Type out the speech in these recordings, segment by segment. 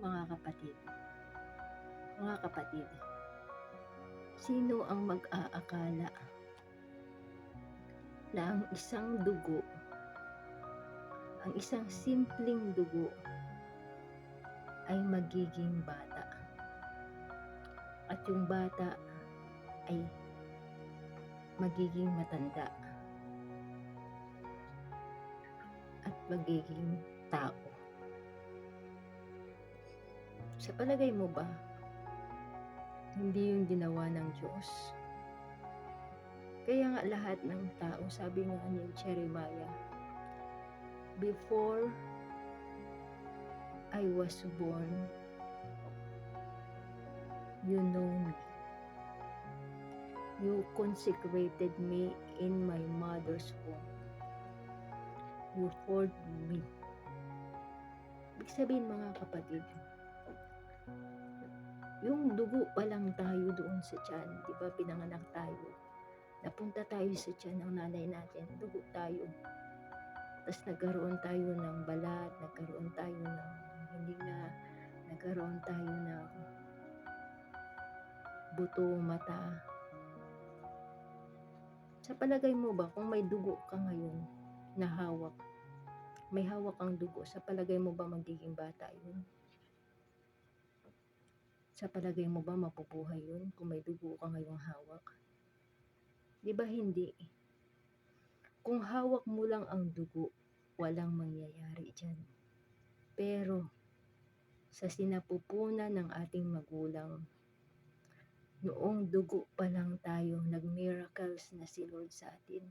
Mga kapatid, sino ang mag-aakala na ang isang simpleng dugo ay magiging bata at yung bata ay magiging matanda at magiging tao? Sa palagay mo ba, hindi yung ginawa ng Diyos? Kaya nga lahat ng tao, sabi nga ni Jeremiah, before I was born, you know me. You consecrated me in my mother's womb. You formed me. Ibig sabihin mga kapatid, yung dugo pa lang tayo doon sa tiyan, di ba pinanganak tayo, napunta tayo sa tiyan ng nanay natin, dugo tayo. Tapos nagkaroon tayo ng balat, nagkaroon tayo ng hininga, nagkaroon tayo ng buto, mata. Sa palagay mo ba, kung may dugo ka ngayon na hawak, may hawak ang dugo, sa palagay mo ba magiging bata yun? Sa palagay mo ba mapubuhay yun kung may dugo ka ngayong hawak? Di ba hindi? Kung hawak mo lang ang dugo, walang mangyayari dyan. Pero sa sinapupunan ng ating magulang, noong dugo pa lang tayo, nag-miracles na si Lord sa atin.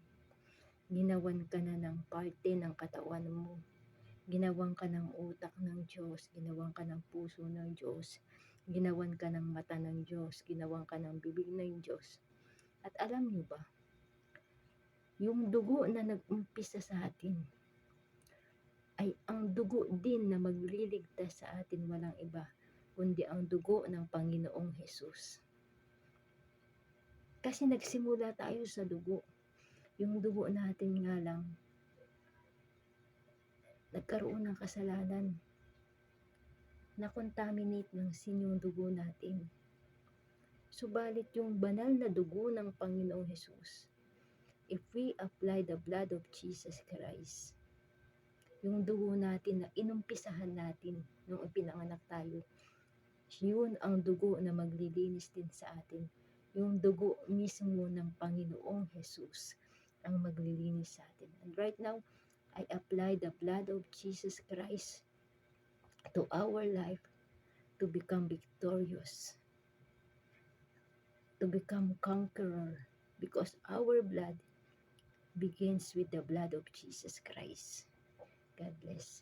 Ginawan ka na ng parte ng katawan mo. Ginawan ka ng utak ng Diyos, ginawan ka ng puso ng Diyos, ginawan ka ng mata ng Diyos, ginawan ka ng bibig ng Diyos. At alam niyo ba, yung dugo na nag-umpisa sa atin, ay ang dugo din na magliligtas sa atin, walang iba, kundi ang dugo ng Panginoong Hesus. Kasi nagsimula tayo sa dugo. Yung dugo natin nga lang, nagkaroon ng kasalanan, na-contaminate ng sin yung dugo natin. Subalit yung banal na dugo ng Panginoong Hesus, if we apply the blood of Jesus Christ, yung dugo natin na inumpisahan natin nung ipinanganak tayo, yun ang dugo na maglilinis din sa atin. Yung dugo mismo ng Panginoong Hesus ang maglilinis sa atin. And right now, I apply the blood of Jesus Christ to our life to become victorious, to become conqueror, because our blood begins with the blood of Jesus Christ. God bless.